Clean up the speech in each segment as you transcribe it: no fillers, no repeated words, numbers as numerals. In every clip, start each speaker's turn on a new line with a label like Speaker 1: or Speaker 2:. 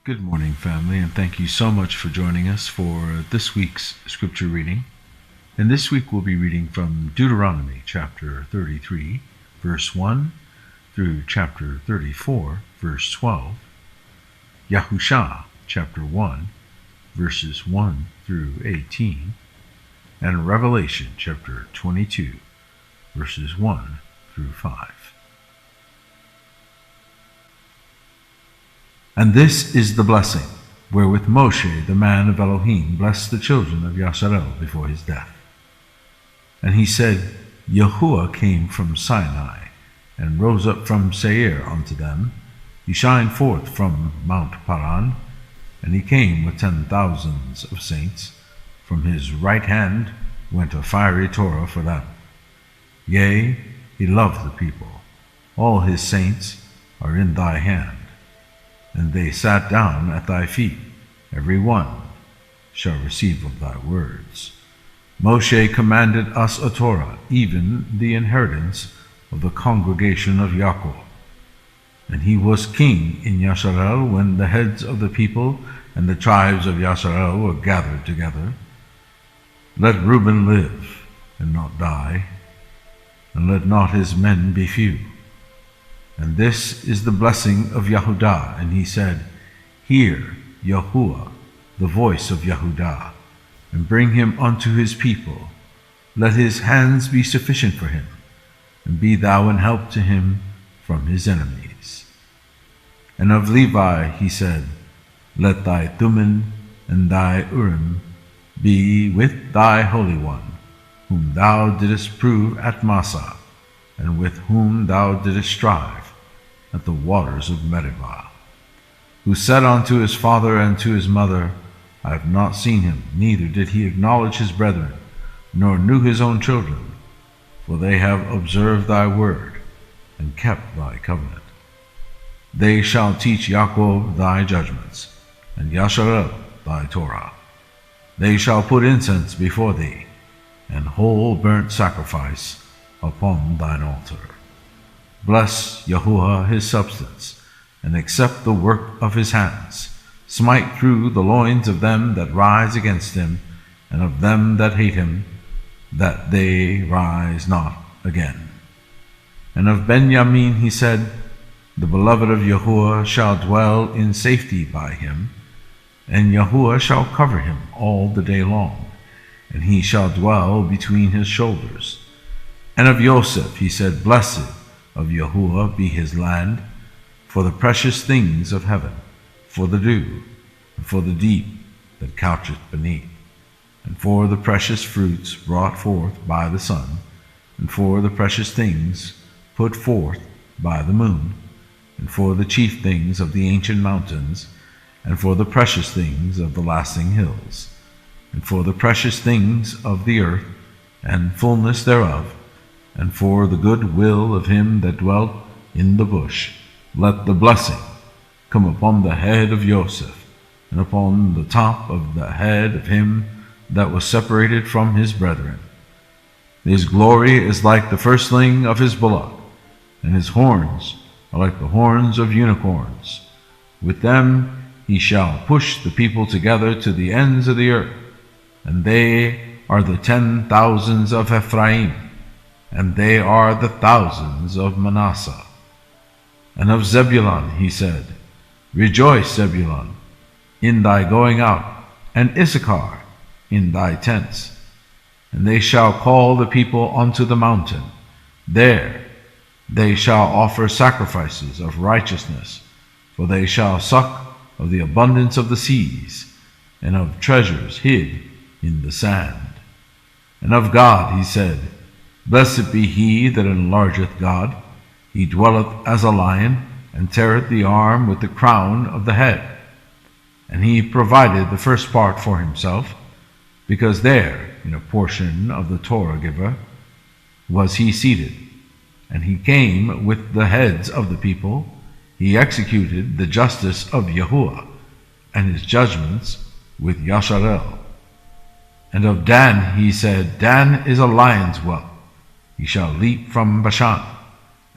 Speaker 1: Good morning, family, and thank you so much for joining us for this week's scripture reading. And this week we'll be reading from Deuteronomy chapter 33, verse 1 through chapter 34, verse 12, Yahusha chapter 1, verses 1 through 18, and Revelation chapter 22, verses 1 through 5. And this is the blessing wherewith Moshe, the man of Elohim, blessed the children of Yasharel before his death. And he said, Yahuwah came from Sinai, and rose up from Seir unto them. He shined forth from Mount Paran, and he came with 10,000s of saints. From his right hand went a fiery Torah for them. Yea, he loved the people. All his saints are in thy hand. And they sat down at thy feet. Every one shall receive of thy words. Moshe commanded us a Torah, even the inheritance of the congregation of Yaakov. And he was king in Yasharel when the heads of the people and the tribes of Yasharel were gathered together. Let Reuben live and not die, and let not his men be few. And this is the blessing of Yehudah. And he said, Hear, Yahuwah, the voice of Yehudah, and bring him unto his people. Let his hands be sufficient for him, and be thou an help to him from his enemies. And of Levi he said, Let thy Thummim and thy Urim be with thy Holy One, whom thou didst prove at Massah, and with whom thou didst strive at the waters of Meribah, who said unto his father and to his mother, I have not seen him, neither did he acknowledge his brethren, nor knew his own children, for they have observed thy word, and kept thy covenant. They shall teach Yaakov thy judgments, and Yasharel thy Torah. They shall put incense before thee, and whole burnt sacrifice upon thine altar. Bless Yahuwah his substance, and accept the work of his hands. Smite through the loins of them that rise against him, and of them that hate him, that they rise not again. And of Benjamin he said, The beloved of Yahuwah shall dwell in safety by him, and Yahuwah shall cover him all the day long, and he shall dwell between his shoulders. And of Joseph he said, Blessed of Yahuwah be his land, for the precious things of heaven, for the dew, and for the deep that coucheth beneath, and for the precious fruits brought forth by the sun, and for the precious things put forth by the moon, and for the chief things of the ancient mountains, and for the precious things of the lasting hills, and for the precious things of the earth, and fullness thereof, and for the good will of him that dwelt in the bush. Let the blessing come upon the head of Joseph, and upon the top of the head of him that was separated from his brethren. His glory is like the firstling of his bullock, and his horns are like the horns of unicorns. With them he shall push the people together to the ends of the earth, and they are the 10,000s of Ephraim, and they are the thousands of Manasseh. And of Zebulun he said, Rejoice, Zebulun, in thy going out, and Issachar in thy tents. And they shall call the people unto the mountain. There they shall offer sacrifices of righteousness, for they shall suck of the abundance of the seas, and of treasures hid in the sand. And of God he said, Blessed be he that enlargeth God. He dwelleth as a lion, and teareth the arm with the crown of the head. And he provided the first part for himself, because there, in a portion of the Torah giver, was he seated. And he came with the heads of the people. He executed the justice of Yahuwah, and his judgments with Yasharel. And of Dan he said, Dan is a lion's whelp. He shall leap from Bashan.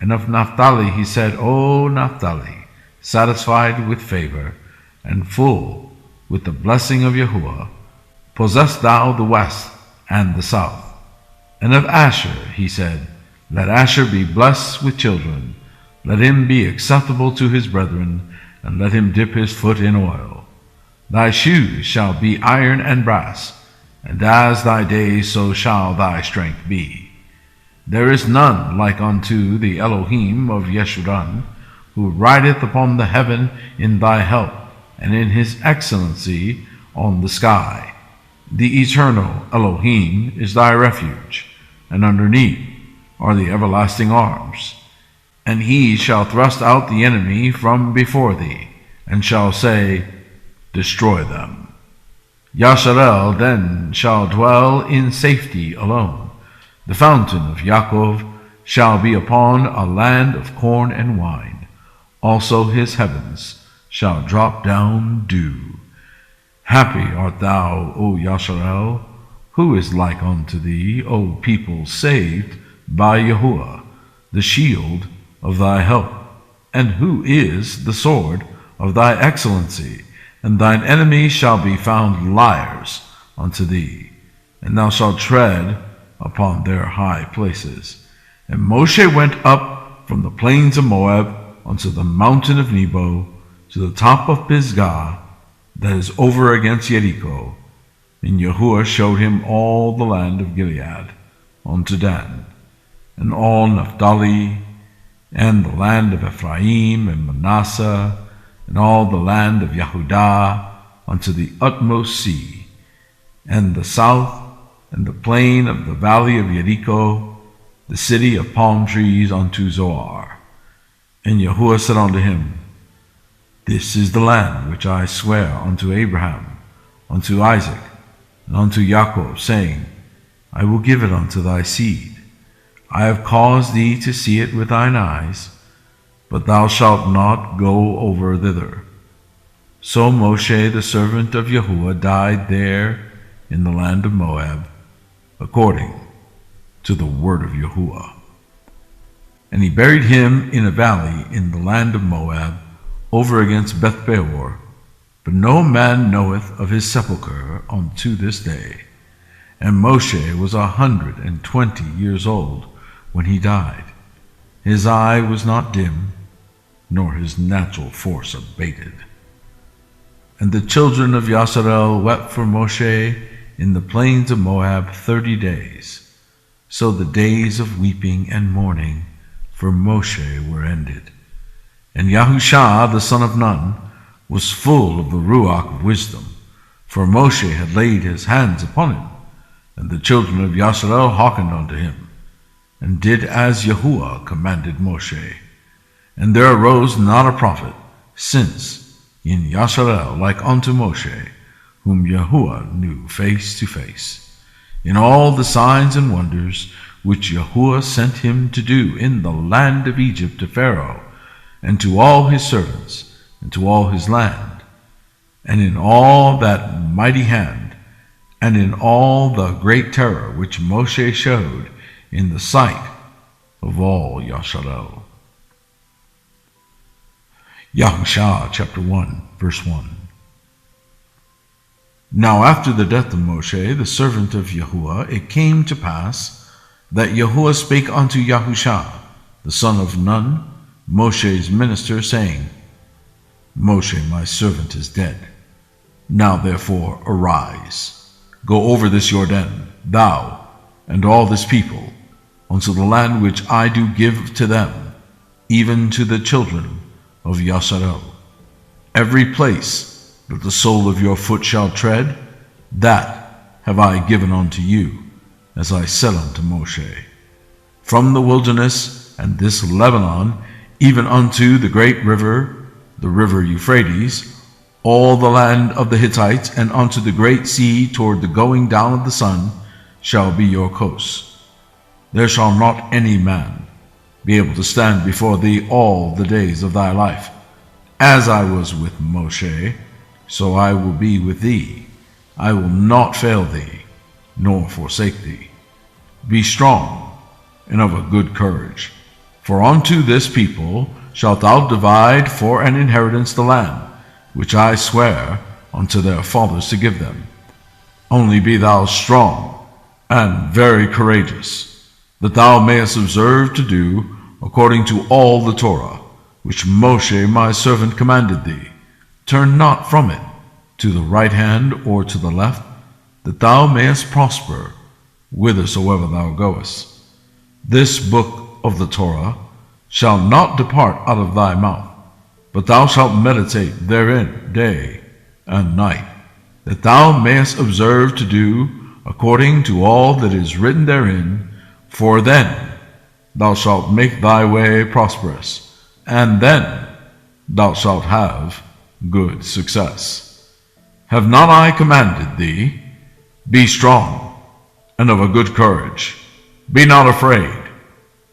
Speaker 1: And of Naphtali he said, O Naphtali, satisfied with favor, and full with the blessing of Yahuwah, possess thou the west and the south. And of Asher he said, Let Asher be blessed with children, let him be acceptable to his brethren, and let him dip his foot in oil. Thy shoes shall be iron and brass, and as thy days so shall thy strength be. There is none like unto the Elohim of Yeshurun, who rideth upon the heaven in thy help, and in his excellency on the sky. The eternal Elohim is thy refuge, and underneath are the everlasting arms. And he shall thrust out the enemy from before thee, and shall say, Destroy them. Yasharel then shall dwell in safety alone. The fountain of Yaakov shall be upon a land of corn and wine. Also his heavens shall drop down dew. Happy art thou, O Yasharel. Who is like unto thee, O people saved by Yahuwah, the shield of thy help? And who is the sword of thy excellency? And thine enemies shall be found liars unto thee, and thou shalt tread upon their high places. And Moshe went up from the plains of Moab unto the mountain of Nebo, to the top of Pisgah, that is over against Jericho. And Yahuwah showed him all the land of Gilead unto Dan, and all Naphtali, and the land of Ephraim and Manasseh, and all the land of Yehudah unto the utmost sea, and the south, and the plain of the valley of Jericho, the city of palm trees unto Zoar. And Yahuwah said unto him, This is the land which I swear unto Abraham, unto Isaac, and unto Jacob, saying, I will give it unto thy seed. I have caused thee to see it with thine eyes, but thou shalt not go over thither. So Moshe the servant of Yahuwah died there in the land of Moab, according to the word of Yahuwah. And he buried him in a valley in the land of Moab, over against Beth Peor, but no man knoweth of his sepulchre unto this day. And Moshe was 120 years old when he died. His eye was not dim, nor his natural force abated. And the children of Yasarel wept for Moshe in the plains of Moab 30 days. So the days of weeping and mourning for Moshe were ended. And Yahusha the son of Nun was full of the Ruach of wisdom, for Moshe had laid his hands upon him. And the children of Yasarel hearkened unto him, and did as Yahuwah commanded Moshe. And there arose not a prophet since in Yasharel like unto Moshe, whom Yahuwah knew face to face, in all the signs and wonders which Yahuwah sent him to do in the land of Egypt to Pharaoh, and to all his servants, and to all his land, and in all that mighty hand, and in all the great terror which Moshe showed in the sight of all Yasharel. Yahusha chapter 1, verse 1. Now after the death of Moshe, the servant of Yahuwah, it came to pass that Yahuwah spake unto Yahusha, the son of Nun, Moshe's minister, saying, Moshe my servant is dead. Now therefore arise, go over this Jordan, thou and all this people, unto the land which I do give to them, even to the children of Yasarel. Every place that the sole of your foot shall tread, that have I given unto you, as I said unto Moshe. From the wilderness and this Lebanon, even unto the great river, the river Euphrates, all the land of the Hittites, and unto the great sea toward the going down of the sun, shall be your coast. There shall not any man be able to stand before thee all the days of thy life. As I was with Moshe, so I will be with thee. I will not fail thee, nor forsake thee. Be strong and of a good courage, for unto this people shalt thou divide for an inheritance the land, which I swear unto their fathers to give them. Only be thou strong and very courageous, that thou mayest observe to do according to all the Torah, which Moshe my servant commanded thee. Turn not from it to the right hand or to the left, that thou mayest prosper whithersoever thou goest. This book of the Torah shall not depart out of thy mouth, but thou shalt meditate therein day and night, that thou mayest observe to do according to all that is written therein, for then thou shalt make thy way prosperous, and then thou shalt have good success. Have not I commanded thee? Be strong and of a good courage. Be not afraid,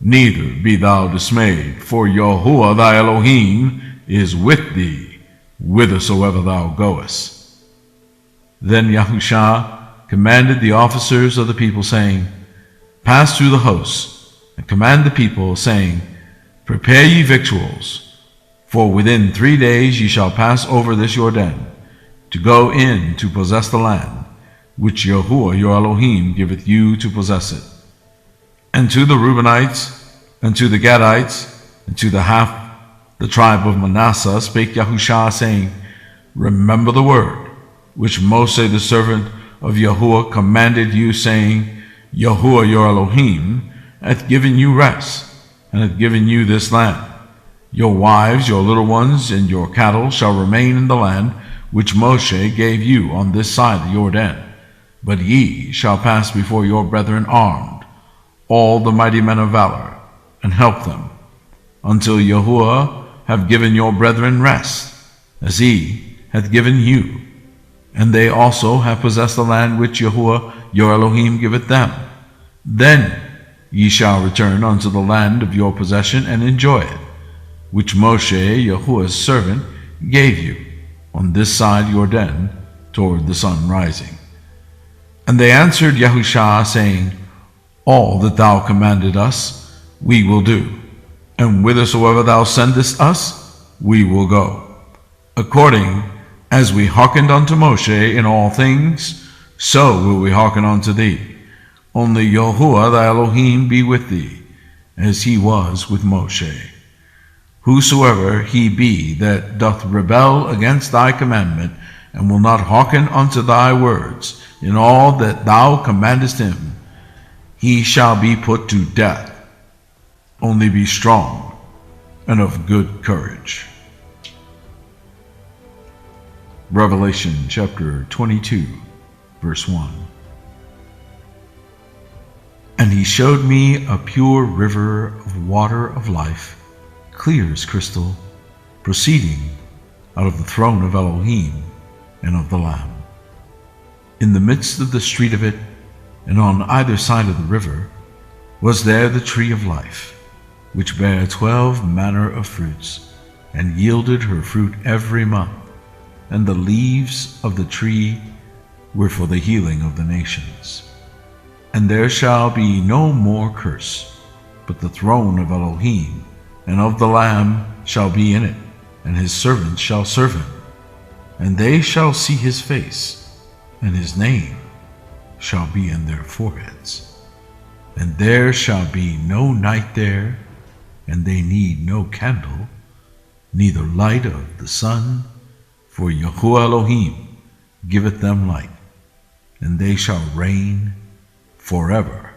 Speaker 1: neither be thou dismayed, for Yahuwah thy Elohim is with thee whithersoever thou goest. Then Yahusha commanded the officers of the people, saying, Pass through the hosts, and command the people, saying, Prepare ye victuals, for within 3 days ye shall pass over this Jordan, to go in to possess the land, which Yahuwah your Elohim giveth you to possess it. And to the Reubenites, and to the Gadites, and to the half the tribe of Manasseh spake Yahusha, saying, Remember the word which Moses the servant of Yahuwah commanded you, saying, Yahuwah your Elohim hath given you rest, and hath given you this land. Your wives, your little ones, and your cattle shall remain in the land which Moshe gave you on this side the Jordan. But ye shall pass before your brethren armed, all the mighty men of valor, and help them, until Yahuwah have given your brethren rest, as he hath given you, and they also have possessed the land which Yahuwah your Elohim giveth them. Then ye shall return unto the land of your possession and enjoy it, which Moshe, Yahuwah's servant, gave you on this side Jordan toward the sun rising. And they answered Yahusha, saying, All that thou commanded us we will do, and whithersoever thou sendest us we will go. According as we hearkened unto Moshe in all things, so will we hearken unto thee. Only Yahuwah thy Elohim be with thee, as he was with Moshe. Whosoever he be that doth rebel against thy commandment, and will not hearken unto thy words in all that thou commandest him, he shall be put to death. Only be strong and of good courage. Revelation chapter 22, verse 1. And he showed me a pure river of water of life, clear as crystal, proceeding out of the throne of Elohim and of the Lamb. In the midst of the street of it, and on either side of the river, was there the tree of life, which bare 12 manner of fruits, and yielded her fruit every month. And the leaves of the tree were for the healing of the nations. And there shall be no more curse, but the throne of Elohim and of the Lamb shall be in it, and his servants shall serve him. And they shall see his face, and his name shall be in their foreheads. And there shall be no night there, and they need no candle, neither light of the sun, for Yahuwah Elohim giveth them light, and they shall reign forever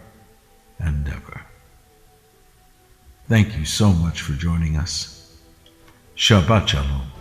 Speaker 1: and ever. Thank you so much for joining us. Shabbat Shalom.